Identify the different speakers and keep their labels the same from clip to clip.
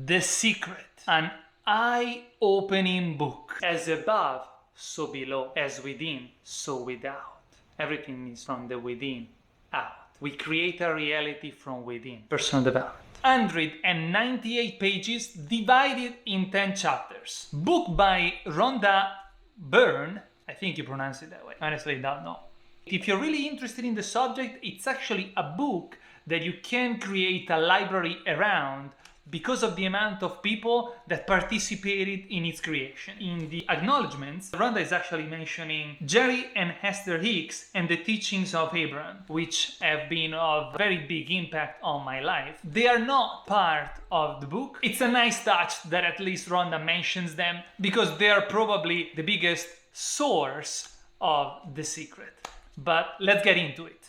Speaker 1: The Secret, an eye-opening book. As above, so below. As within, so without. Everything is from the within out. We create a reality from within. Personal development. 198 pages divided in 10 chapters. Book by Rhonda Byrne. I think you pronounce it that way. Honestly, I don't know. If you're really interested in the subject, it's actually a book that you can create a library around because of the amount of people that participated in its creation. In the acknowledgements, Rhonda is actually mentioning Jerry and Hester Hicks and the teachings of Abraham, which have been of very big impact on my life. They are not part of the book. It's a nice touch that at least Rhonda mentions them because they are probably the biggest source of The Secret. But let's get into it.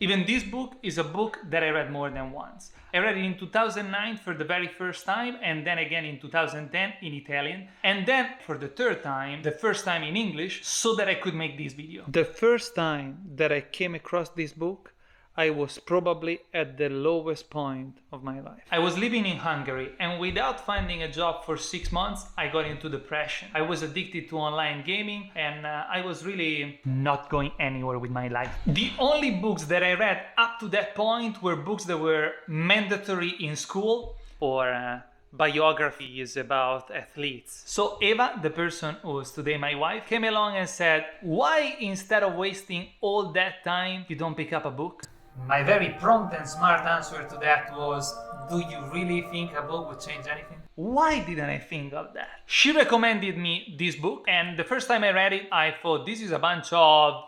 Speaker 1: Even this book is a book that I read more than once. I read it in 2009 for the very first time, and then again in 2010 in Italian, and then for the third time, the first time in English, so that I could make this video. The first time that I came across this book, I was probably at the lowest point of my life. I was living in Hungary, and without finding a job for 6 months, I got into depression. I was addicted to online gaming, and I was really not going anywhere with my life. The only books that I read up to that point were books that were mandatory in school or biographies about athletes. So Eva, the person who is today my wife, came along and said, why instead of wasting all that time, you don't pick up a book? My very prompt and smart answer to that was, do you really think a book would change anything? Why didn't I think of that? She recommended me this book, and the first time I read it, I thought this is a bunch of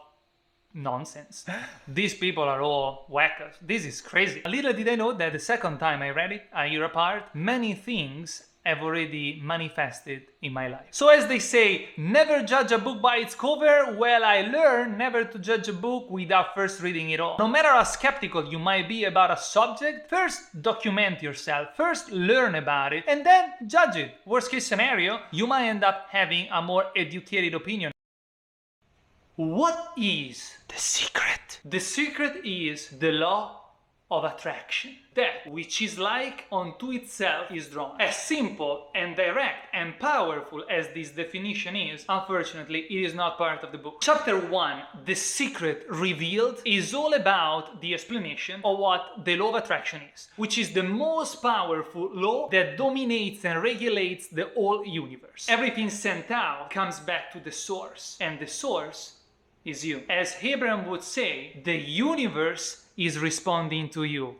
Speaker 1: nonsense. These people are all wackos. This is crazy. Little did I know that the second time I read it, a year apart, many things have already manifested in my life. So as they say, never judge a book by its cover. Well, I learned never to judge a book without first reading it all. No matter how skeptical you might be about a subject, first document yourself, first learn about it, and then judge it. Worst case scenario, you might end up having a more educated opinion. What is the secret? The secret is the law of attraction. That which is like unto itself is drawn. As simple and direct and powerful as this definition is, unfortunately, it is not part of the book. Chapter 1, The Secret Revealed, is all about the explanation of what the law of attraction is, which is the most powerful law that dominates and regulates the whole universe. Everything sent out comes back to the source, and the source is you. As Abraham would say, the universe is responding to you.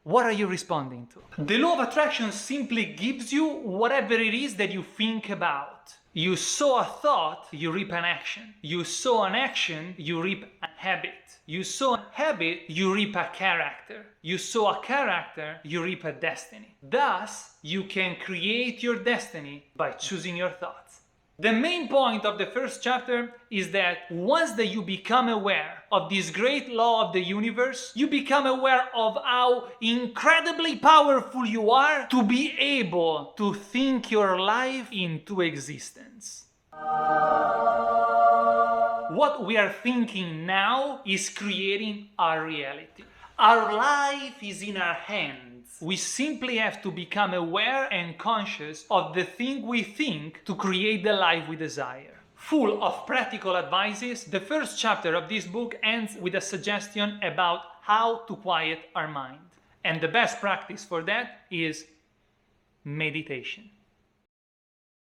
Speaker 1: What are you responding to? The law of attraction simply gives you whatever it is that you think about. You sow a thought, you reap an action. You sow an action, you reap a habit. You sow a habit, you reap a character. You sow a character, you reap a destiny. Thus, you can create your destiny by choosing your thoughts. The main point of the first chapter is that once that you become aware of this great law of the universe, you become aware of how incredibly powerful you are to be able to think your life into existence. What we are thinking now is creating our reality. Our life is in our hands. We simply have to become aware and conscious of the thing we think to create the life we desire. Full of practical advices, the first chapter of this book ends with a suggestion about how to quiet our mind. And the best practice for that is meditation.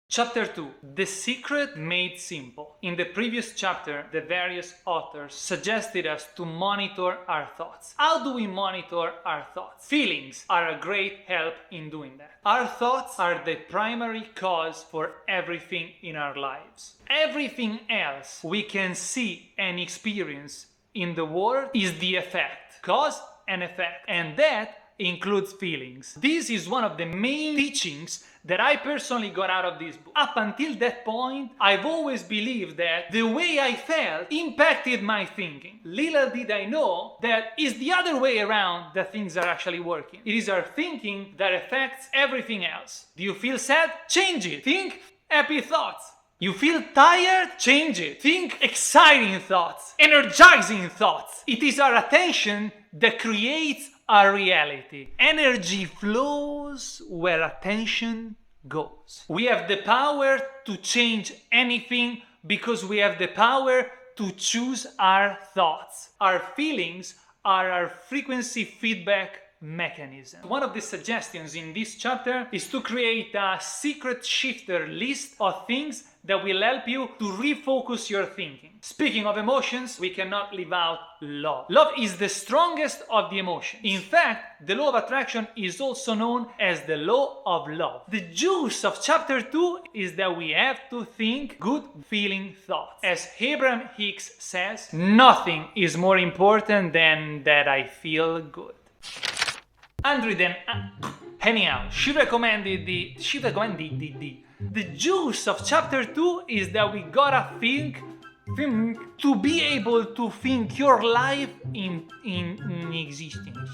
Speaker 1: Chapter 2, The Secret Made Simple. In the previous chapter, the various authors suggested us to monitor our thoughts. How do we monitor our thoughts? Feelings are a great help in doing that. Our thoughts are the primary cause for everything in our lives. Everything else we can see and experience in the world is the effect, cause and effect, and that includes feelings. This is one of the main teachings that I personally got out of this book. Up until that point, I've always believed that the way I felt impacted my thinking. Little did I know that it's the other way around that things are actually working. It is our thinking that affects everything else. Do you feel sad? Change it. Think happy thoughts. You feel tired? Change it. Think exciting thoughts, energizing thoughts. It is our attention that creates our reality. Energy flows where attention goes. We have the power to change anything because we have the power to choose our thoughts. Our feelings are our frequency feedback mechanism. One of the suggestions in this chapter is to create a secret shifter list of things that will help you to refocus your thinking. Speaking of emotions, we cannot leave out love. Love is the strongest of the emotions. In fact, the law of attraction is also known as the law of love. The juice of chapter 2 is that we have to think good feeling thoughts. As Abraham Hicks says, nothing is more important than that I feel good. Andrew then, anyhow, she recommended the juice of chapter 2 is that we gotta think to be able to think your life in existence.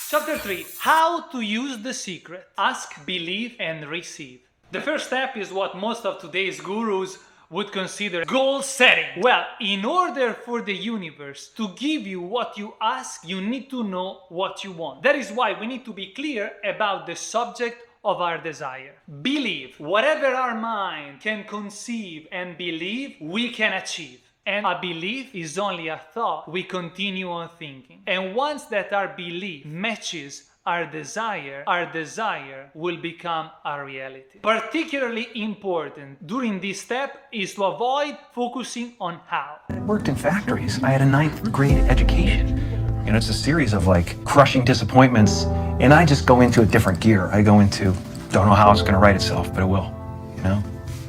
Speaker 1: Chapter 3, how to use the secret. Ask, believe, and receive. The first step is what most of today's gurus would consider goal setting. Well, in order for the universe to give you what you ask, you need to know what you want. That is why we need to be clear about the subject of our desire. Believe. Whatever our mind can conceive and believe, we can achieve. And a belief is only a thought we continue on thinking. And once that our belief matches our desire will become our reality. Particularly important during this step is to avoid focusing on how.
Speaker 2: I worked in factories. I had a 9th grade education. You know, it's a series of like crushing disappointments, and I just go into a different gear. I go into, don't know how it's gonna write itself, but it will, you know?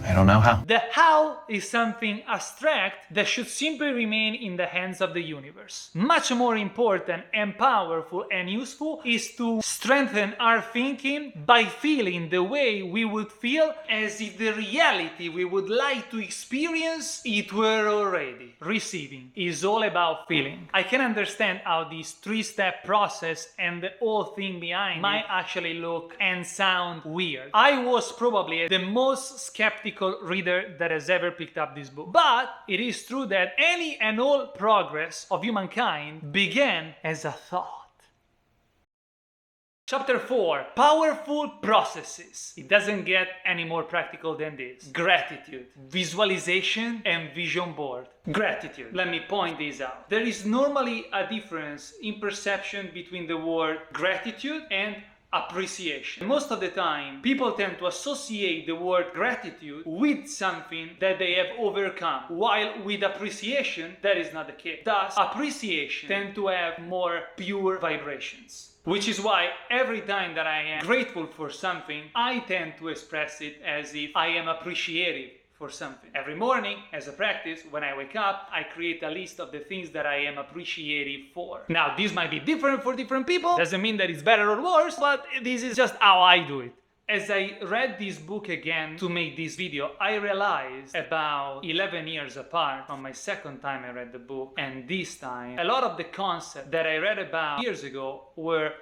Speaker 2: I don't know how.
Speaker 1: The how is something abstract that should simply remain in the hands of the universe. Much more important and powerful and useful is to strengthen our thinking by feeling the way we would feel as if the reality we would like to experience it were already. Receiving is all about feeling. I can understand how this 3-step process and the whole thing behind might actually look and sound weird. I was probably the most skeptical reader that has ever picked up this book. But it is true that any and all progress of humankind began as a thought. Chapter 4, powerful processes. It doesn't get any more practical than this. Gratitude, visualization, and vision board. Gratitude. Let me point this out. There is normally a difference in perception between the word gratitude and appreciation. Most of the time, people tend to associate the word gratitude with something that they have overcome, while with appreciation, that is not the case. Thus, appreciation tends to have more pure vibrations. Which is why every time that I am grateful for something, I tend to express it as if I am appreciative for something. Every morning, as a practice, when I wake up, I create a list of the things that I am appreciative for. Now, this might be different for different people. Doesn't mean that it's better or worse, but this is just how I do it. As I read this book again to make this video, I realized about 11 years apart from my second time I read the book and this time, a lot of the concepts that I read about years ago were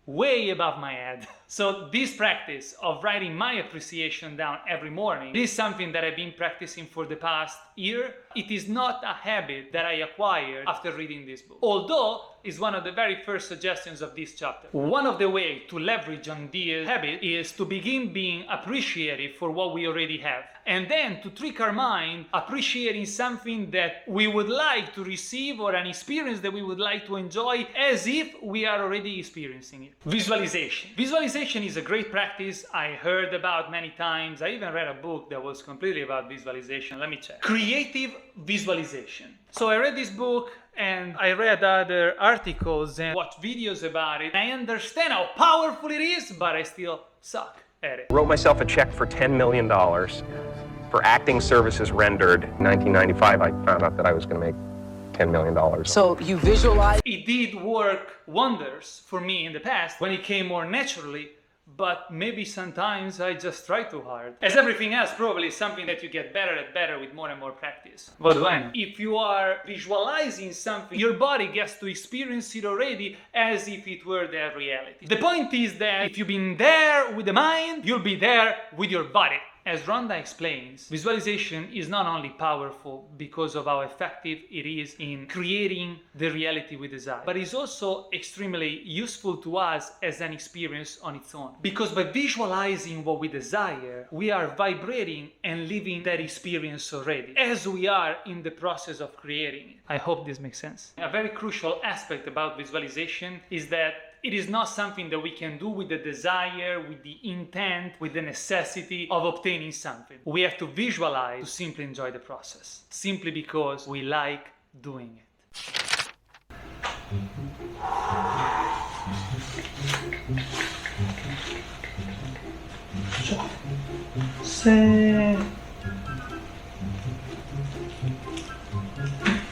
Speaker 1: way above my head. So this practice of writing my appreciation down every morning is something that I've been practicing for the past year. It is not a habit that I acquired after reading this book, although it's one of the very first suggestions of this chapter. One of the ways to leverage on this habit is to begin being appreciative for what we already have, and then to trick our mind appreciating something that we would like to receive or an experience that we would like to enjoy as if we are already experiencing it. Visualization. Visualization is a great practice I heard about many times. I even read a book that was completely about visualization. Let me check. Creative visualization. So I read this book and I read other articles and watched videos about it. I understand how powerful it is, but I still suck at it.
Speaker 3: Wrote myself a check for $10 million for acting services rendered. In 1995, I found out that I was going to make $10 million.
Speaker 4: So you visualize?
Speaker 1: It did work wonders for me in the past when it came more naturally, but maybe sometimes I just try too hard. As everything else, probably something that you get better and better with more and more practice. What do I know? If you are visualizing something, your body gets to experience it already as if it were their reality. The point is that if you've been there with the mind, you'll be there with your body. As Rhonda explains, visualization is not only powerful because of how effective it is in creating the reality we desire, but it's also extremely useful to us as an experience on its own. Because by visualizing what we desire, we are vibrating and living that experience already, as we are in the process of creating it. I hope this makes sense. A very crucial aspect about visualization is that it is not something that we can do with the desire, with the intent, with the necessity of obtaining something. We have to visualize to simply enjoy the process, simply because we like doing it.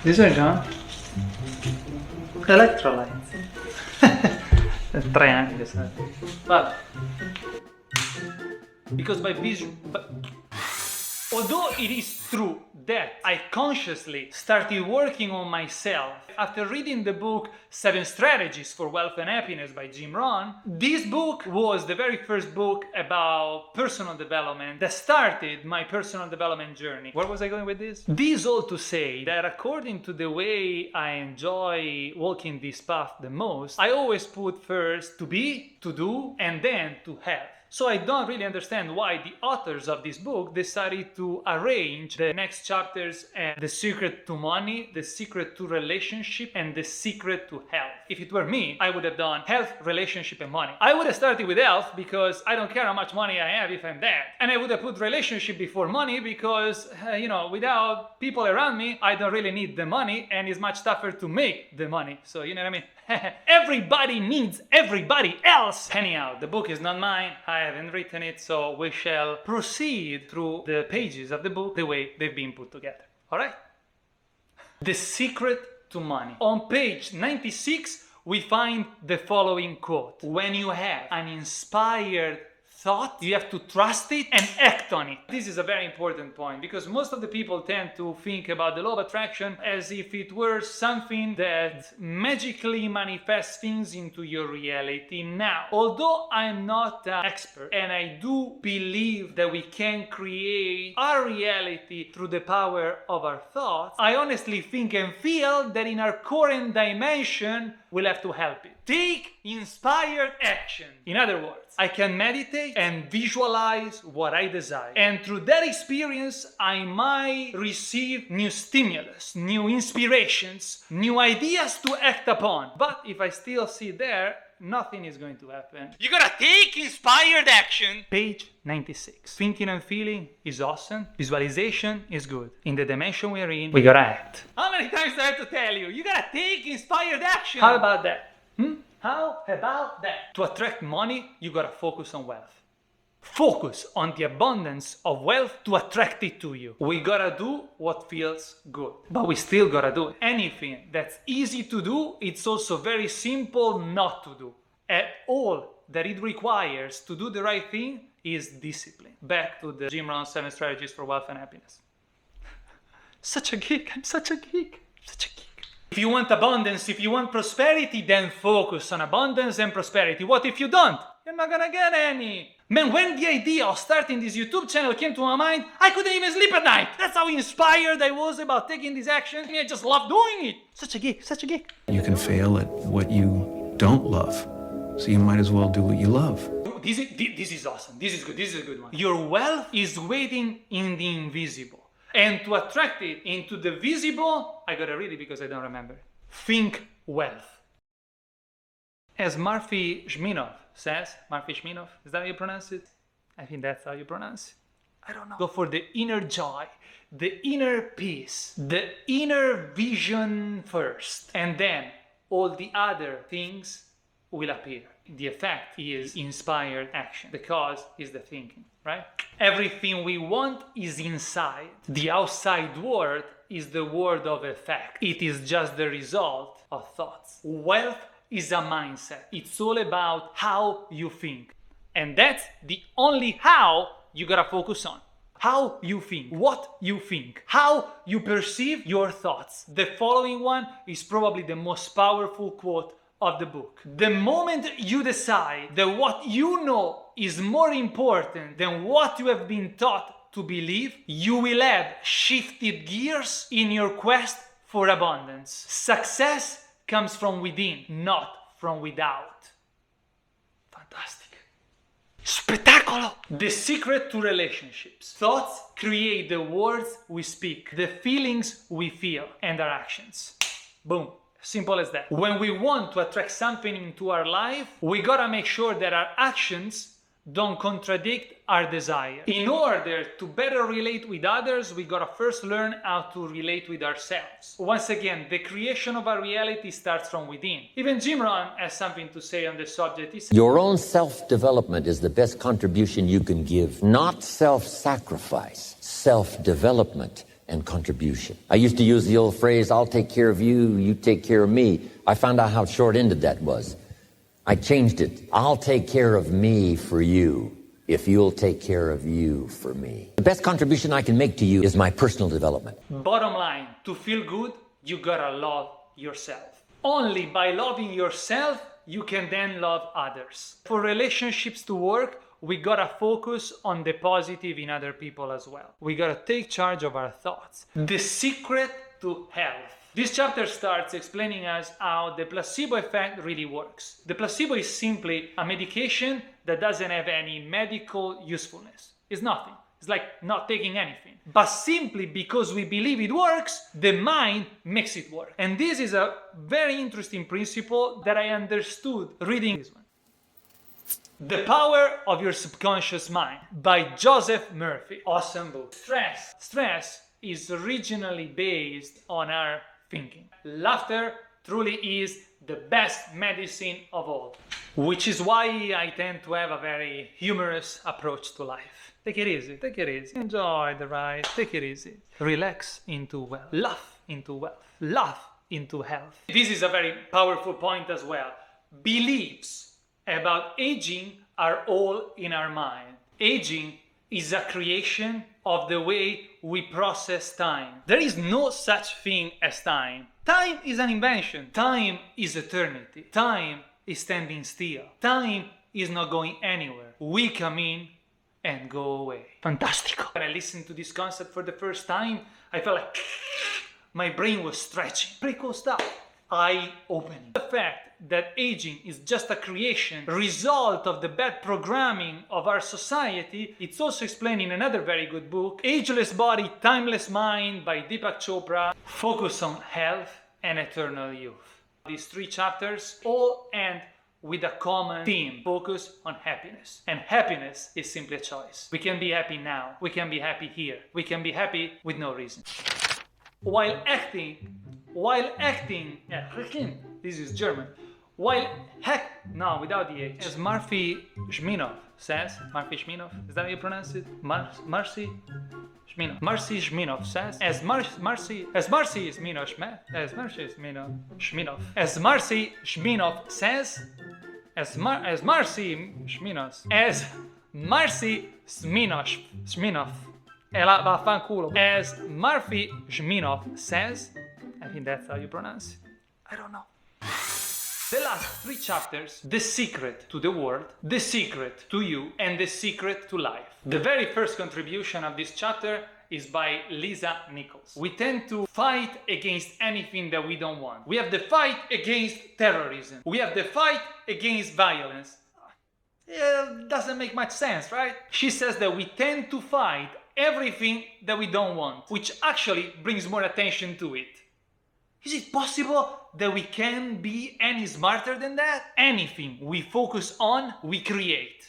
Speaker 1: These are John. Electrolytes. 3 anni che sai. Vabbè. Because although it is true that I consciously started working on myself after reading the book 7 Strategies for Wealth and Happiness by Jim Rohn, this book was the very first book about personal development that started my personal development journey. Where was I going with this? This all to say that according to the way I enjoy walking this path the most, I always put first to be, to do, and then to have. So I don't really understand why the authors of this book decided to arrange the next chapters as the secret to money, the secret to relationship, and the secret to health. If it were me, I would have done health, relationship, and money. I would have started with health because I don't care how much money I have if I'm dead. And I would have put relationship before money because, without people around me, I don't really need the money and it's much tougher to make the money. So, you know what I mean? Everybody needs everybody else. Anyhow, the book is not mine. I haven't written it, so we shall proceed through the pages of the book the way they've been put together. All right? The secret to money. On page 96, we find the following quote. When you have an inspired thought, you have to trust it and act on it. This is a very important point because most of the people tend to think about the law of attraction as if it were something that magically manifests things into your reality. Now, although I'm not an expert and I do believe that we can create our reality through the power of our thoughts, I honestly think and feel that in our current dimension, we'll have to help it. Take inspired action. In other words, I can meditate and visualize what I desire. And through that experience, I might receive new stimulus, new inspirations, new ideas to act upon. But if I still sit there, nothing is going to happen. You gotta take inspired action. Page 96. Thinking and feeling is awesome. Visualization is good. In the dimension we're in, we gotta act. How many times do I have to tell you? You gotta take inspired action. How about that? How about that? To attract money, you gotta focus on wealth. Focus on the abundance of wealth to attract it to you. We gotta do what feels good, but we still gotta do it. Anything that's easy to do, it's also very simple not to do. And all that it requires to do the right thing is discipline. Back to the Jim Rohn 7 Strategies for Wealth and Happiness. Such a geek. I'm such a geek. Such a geek. If you want abundance, if you want prosperity, then focus on abundance and prosperity. What if you don't? You're not gonna get any. Man, when the idea of starting this YouTube channel came to my mind, I couldn't even sleep at night. That's how inspired I was about taking this action. I just love doing it. Such a geek, such a geek.
Speaker 2: You can fail at what you don't love, so you might as well do what you love.
Speaker 1: This is awesome. This is good. This is a good one. Your wealth is waiting in the invisible. And to attract it into the visible, I gotta read it because I don't remember. Think wealth. As Murphy Shminov says, is that how you pronounce it? I think that's how you pronounce it. I don't know. Go for the inner joy, the inner peace, the inner vision first, and then all the other things will appear. The effect is inspired action. The cause is the thinking, right? Everything we want is inside. The outside world is the world of effect. It is just the result of thoughts. Wealth is a mindset. It's all about how you think. And that's the only how you gotta focus on. How you think, what you think, how you perceive your thoughts. The following one is probably the most powerful quote of the book. The moment you decide that what you know is more important than what you have been taught to believe, you will have shifted gears in your quest for abundance. Success comes from within, not from without. Fantastic. Spettacolo! The secret to relationships. Thoughts create the words we speak, the feelings we feel, and our actions. Boom. Simple as that. When we want to attract something into our life, we gotta make sure that our actions don't contradict our desire. In order to better relate with others, we gotta first learn how to relate with ourselves. Once again, the creation of our reality starts from within. Even Jim Rohn has something to say on the subject. He says,
Speaker 4: your own self-development is the best contribution you can give, not self-sacrifice, self-development and contribution. I used to use the old phrase, I'll take care of you, you take care of me. I found out how short-ended that was. I changed it. I'll take care of me for you if you'll take care of you for me. The best contribution I can make to you is my personal development.
Speaker 1: Bottom line, to feel good, you gotta love yourself. Only by loving yourself, you can then love others. For relationships to work, we gotta focus on the positive in other people as well. We gotta take charge of our thoughts. The secret to health. This chapter starts explaining us how the placebo effect really works. The placebo is simply a medication that doesn't have any medical usefulness. It's nothing. It's like not taking anything. But simply because we believe it works, the mind makes it work. And this is a very interesting principle that I understood reading this one. The Power of Your Subconscious Mind by Joseph Murphy. Awesome book. Stress is originally based on our thinking. Laughter truly is the best medicine of all, which is why I tend to have a very humorous approach to life. Take it easy, enjoy the ride, take it easy. Relax into wealth, laugh into wealth, laugh into health. This is a very powerful point as well. Beliefs about aging are all in our mind. Aging is a creation of the way we process time. There is no such thing as time. Time is an invention. Time is eternity. Time is standing still. Time is not going anywhere. We come in and go away. Fantastico. When I listened to this concept for the first time, I felt like my brain was stretching. Pretty cool stuff. Eye-opening. The fact that aging is just a creation, result of the bad programming of our society, it's also explained in another very good book, Ageless Body, Timeless Mind by Deepak Chopra. Focus on health and eternal youth. These 3 chapters all end with a common theme. Focus on happiness. And happiness is simply a choice. We can be happy now. We can be happy here. We can be happy with no reason. While acting, this is German. Without the H. As Murphy Shminov says, is that how you pronounce it? Marcy Shminov says, as Marcy Shminov says, I think that's how you pronounce it. I don't know. The last 3 chapters, the secret to the world, the secret to you, and the secret to life. The very first contribution of this chapter is by Lisa Nichols. We tend to fight against anything that we don't want. We have the fight against terrorism. We have the fight against violence. It doesn't make much sense, right? She says that we tend to fight everything that we don't want, which actually brings more attention to it. Is it possible that we can be any smarter than that? Anything we focus on, we create.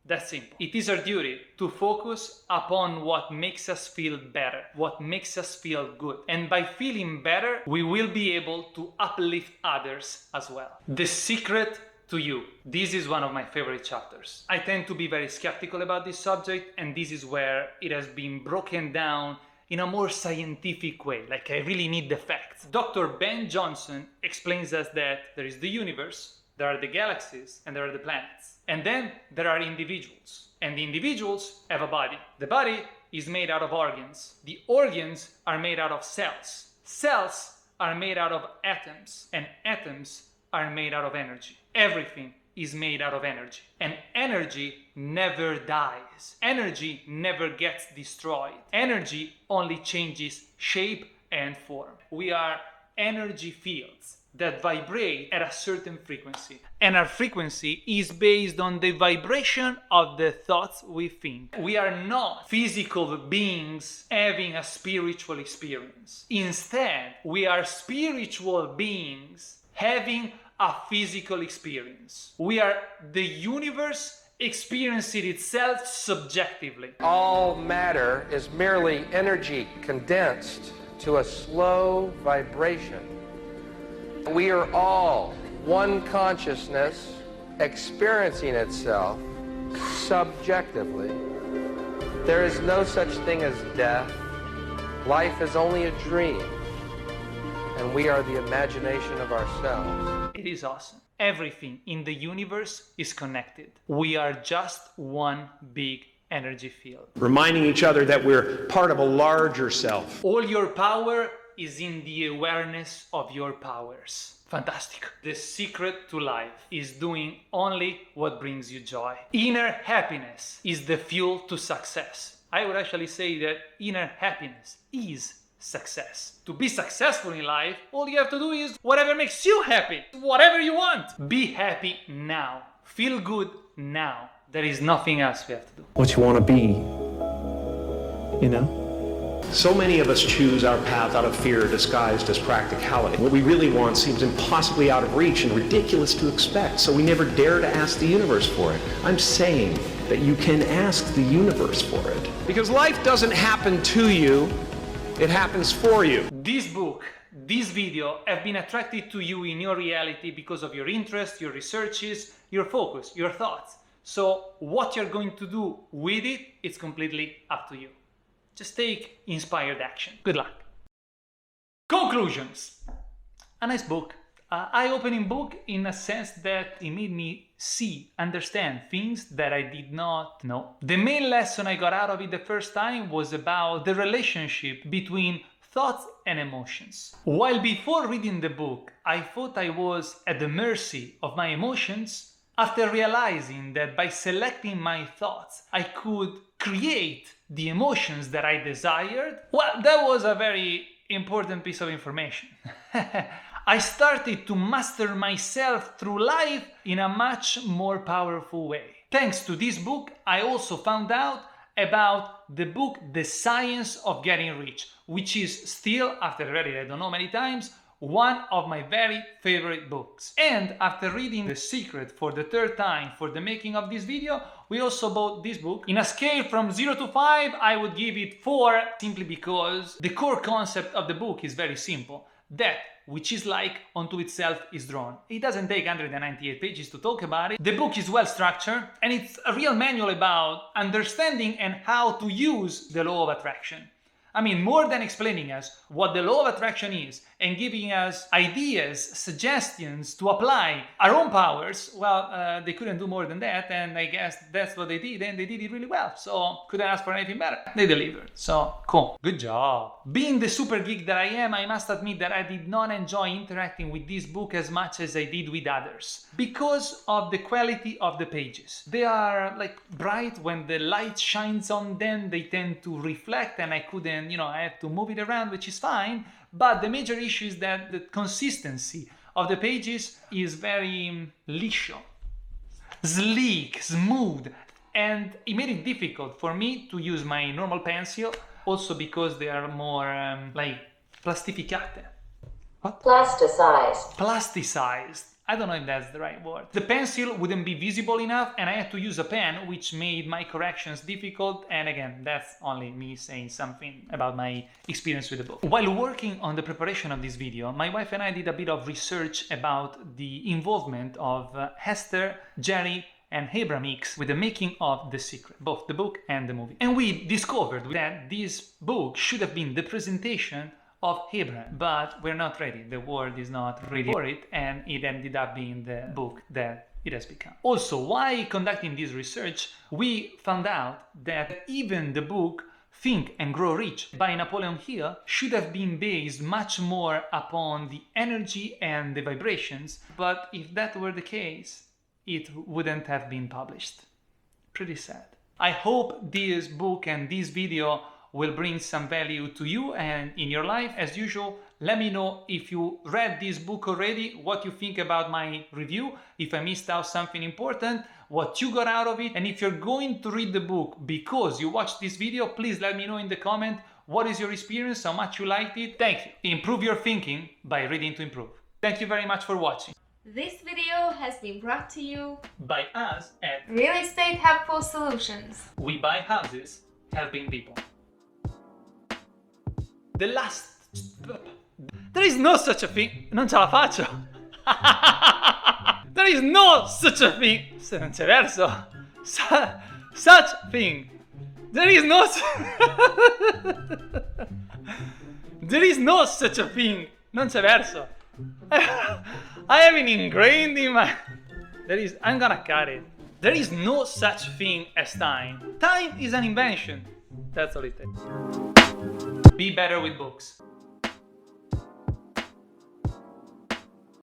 Speaker 1: That's simple. It is our duty to focus upon what makes us feel better, what makes us feel good. And by feeling better, we will be able to uplift others as well. The secret to you. This is one of my favorite chapters. I tend to be very skeptical about this subject, and this is where it has been broken down in a more scientific way, like I really need the facts. Dr. Ben Johnson explains us that there is the universe, there are the galaxies, and there are the planets. And then there are individuals. And the individuals have a body. The body is made out of organs. The organs are made out of cells. Cells are made out of atoms. And atoms are made out of energy. Everything is made out of energy. And energy never dies. Energy never gets destroyed. Energy only changes shape and form. We are energy fields that vibrate at a certain frequency. And our frequency is based on the vibration of the thoughts we think. We are not physical beings having a spiritual experience. Instead, we are spiritual beings having a physical experience. We are the universe experiencing itself subjectively.
Speaker 5: All matter is merely energy condensed to a slow vibration. We are all one consciousness experiencing itself subjectively. There is no such thing as death. Life is only a dream, and we are the imagination of ourselves.
Speaker 1: It is awesome. Everything in the universe is connected. We are just one big energy field.
Speaker 6: Reminding each other that we're part of a larger self.
Speaker 1: All your power is in the awareness of your powers. Fantastic. The secret to life is doing only what brings you joy. Inner happiness is the fuel to success. I would actually say that inner happiness is success. To be successful in life, all you have to do is whatever makes you happy, whatever you want. Be happy now. Feel good now. There is nothing else we have to do.
Speaker 6: What you want to be, you know? So many of us choose our path out of fear disguised as practicality. What we really want seems impossibly out of reach and ridiculous to expect, so we never dare to ask the universe for it. I'm saying that you can ask the universe for it. Because life doesn't happen to you, it happens for you.
Speaker 1: This book, this video have been attracted to you in your reality because of your interests, your researches, your focus, your thoughts. So what you're going to do with it, it's completely up to you. Just take inspired action. Good luck. Conclusions. A nice book. Eye-opening book in a sense that it made me see, understand things that I did not know. The main lesson I got out of it the first time was about the relationship between thoughts and emotions. While before reading the book, I thought I was at the mercy of my emotions, after realizing that by selecting my thoughts, I could create the emotions that I desired, well, that was a very important piece of information. I started to master myself through life in a much more powerful way. Thanks to this book, I also found out about the book The Science of Getting Rich, which is still, after reading it I don't know many times, one of my very favorite books. And after reading The Secret for the third time for the making of this video, we also bought this book. In a scale from 0 to 5, I would give it 4, simply because the core concept of the book is very simple. That which is like unto itself is drawn. It doesn't take 198 pages to talk about it. The book is well structured, and it's a real manual about understanding and how to use the law of attraction. I mean, more than explaining us what the law of attraction is and giving us ideas, suggestions to apply our own powers, well, they couldn't do more than that, and I guess that's what they did, and they did it really well. So, couldn't ask for anything better. They delivered. So, cool. Good job. Being the super geek that I am, I must admit that I did not enjoy interacting with this book as much as I did with others, because of the quality of the pages. They are like bright. When the light shines on them, they tend to reflect, and I couldn't, I had to move it around, which is fine. But the major issue is that the consistency of the pages is very liscio, sleek, smooth, and it made it difficult for me to use my normal pencil, also because they are more like plastificate. What?
Speaker 7: Plasticized.
Speaker 1: Plasticized. I don't know if that's the right word. The pencil wouldn't be visible enough, and I had to use a pen, which made my corrections difficult. And again, that's only me saying something about my experience with the book. While working on the preparation of this video, my wife and I did a bit of research about the involvement of Hester, Jerry, and Abraham Hicks with the making of The Secret, both the book and the movie. And we discovered that this book should have been the presentation of Abraham, but we're not ready. The world is not ready for it, and it ended up being the book that it has become. Also, while conducting this research, we found out that even the book Think and Grow Rich by Napoleon Hill should have been based much more upon the energy and the vibrations, but if that were the case, it wouldn't have been published. Pretty sad. I hope this book and this video will bring some value to you and in your life. As usual, let me know if you read this book already, what you think about my review, if I missed out something important, what you got out of it, and if you're going to read the book because you watched this video, please let me know in the comment what is your experience, how much you liked it. Thank you. Improve your thinking by reading to improve. Thank you very much for watching.
Speaker 7: This video has been brought to you
Speaker 1: By us at
Speaker 7: Real Estate Helpful Solutions.
Speaker 1: We Buy Houses, Helping People. The last... There is no such a thing. Non ce la faccio. There is no such a thing. Se non c'è verso. Such thing. There is no... There is no such a thing. Non c'è verso. I have it ingrained in my... I'm gonna cut it. There is no such thing as time. Time is an invention. That's all it takes. Be better with books.